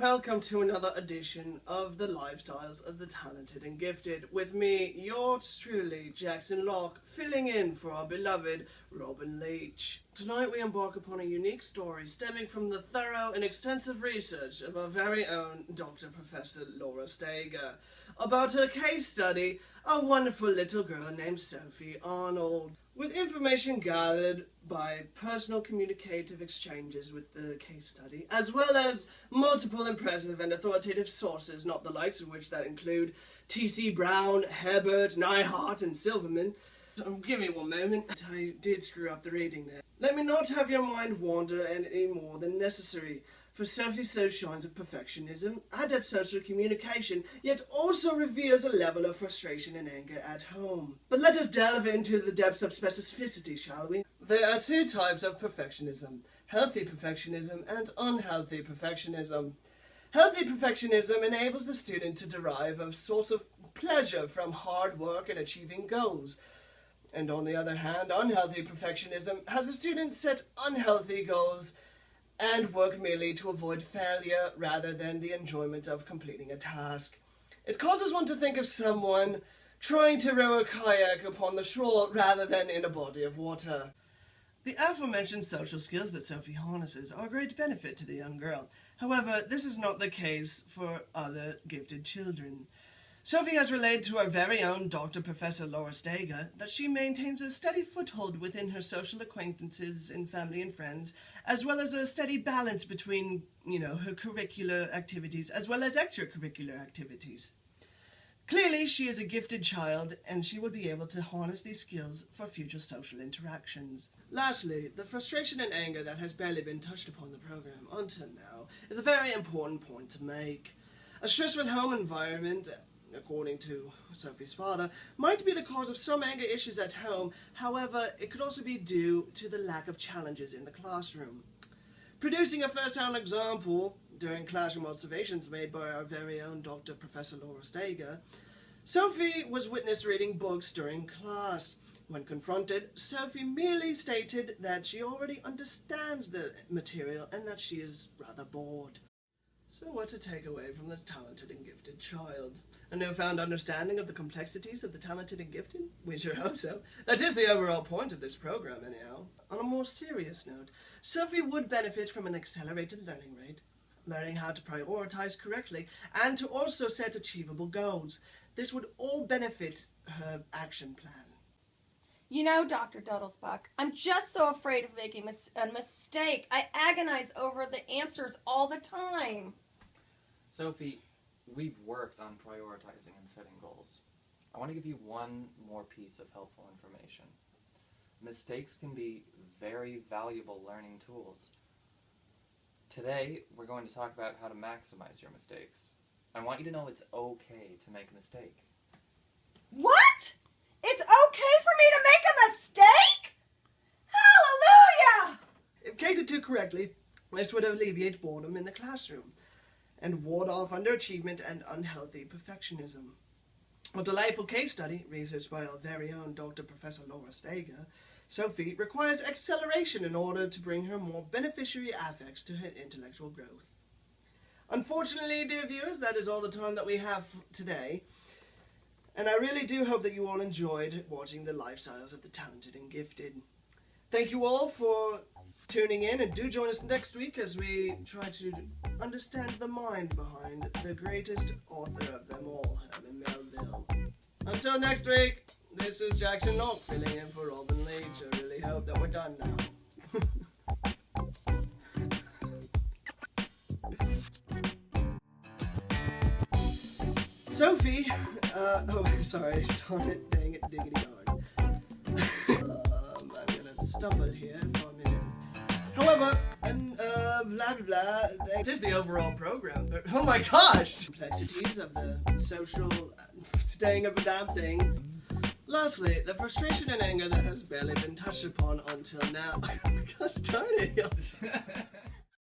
Welcome to another edition of the Lifestyles of the Talented and Gifted. With me, yours truly, Jackson Locke, filling in for our beloved Robin Leach. Tonight we embark upon a unique story stemming from the thorough and extensive research of our very own Dr. Professor Laura Steger about her case study, a wonderful little girl named Sophie Arnold. With information gathered by personal communicative exchanges with the case study, as well as multiple impressive and authoritative sources, not the likes of which that include T.C. Brown, Herbert, Neihart, and Silverman. Give me one moment. I did screw up the reading there. Let me not have your mind wander any more than necessary. For Sophie so shines of perfectionism, adept social communication, yet also reveals a level of frustration and anger at home. But let us delve into the depths of specificity, shall we? There are two types of perfectionism: healthy perfectionism and unhealthy perfectionism. Healthy perfectionism enables the student to derive a source of pleasure from hard work and achieving goals. And on the other hand, unhealthy perfectionism has the student set unhealthy goals and work merely to avoid failure rather than the enjoyment of completing a task. It causes one to think of someone trying to row a kayak upon the shore rather than in a body of water. The aforementioned social skills that Sophie harnesses are a great benefit to the young girl. However, this is not the case for other gifted children. Sophie has relayed to our very own Dr. Professor Laura Steger that she maintains a steady foothold within her social acquaintances and family and friends, as well as a steady balance between, her curricular activities as well as extracurricular activities. Clearly, she is a gifted child, and she will be able to harness these skills for future social interactions. Lastly, the frustration and anger that has barely been touched upon in the program until now is a very important point to make. A stressful home environment, according to Sophie's father, might be the cause of some anger issues at home. However, it could also be due to the lack of challenges in the classroom. Producing a first-hand example, during classroom observations made by our very own Dr. Professor Laura Steger, Sophie was witnessed reading books during class. When confronted, Sophie merely stated that she already understands the material and that she is rather bored. So what to take away from this talented and gifted child? A newfound understanding of the complexities of the talented and gifted? We sure hope so. That is the overall point of this program, anyhow. On a more serious note, Sophie would benefit from an accelerated learning rate, learning how to prioritize correctly, and to also set achievable goals. This would all benefit her action plan. Dr. Duddlesbuck, I'm just so afraid of making a mistake. I agonize over the answers all the time. Sophie, we've worked on prioritizing and setting goals. I want to give you one more piece of helpful information. Mistakes can be very valuable learning tools. Today, we're going to talk about how to maximize your mistakes. I want you to know it's okay to make a mistake. What? It's okay for me to make a mistake? Hallelujah! If catered to correctly, this would alleviate boredom in the classroom and ward off underachievement and unhealthy perfectionism. A delightful case study, researched by our very own Dr. Professor Laura Steger, Sophie requires acceleration in order to bring her more beneficiary affects to her intellectual growth. Unfortunately, dear viewers, that is all the time that we have today. And I really do hope that you all enjoyed watching the lifestyles of the talented and gifted. Thank you all for tuning in, and do join us next week as we try to understand the mind behind the greatest author of them all, Herman Melville. Until next week, this is Jackson Locke filling in for Robin Leach. I really hope that we're done now. Sophie, sorry, darn it, dang it, diggity darn. I'm gonna stumble here for a minute. However, blah blah blah, it is the overall program. Oh my gosh! Complexities of the social staying of adapting. Lastly, the frustration and anger that has barely been touched upon until now. Gosh darn it,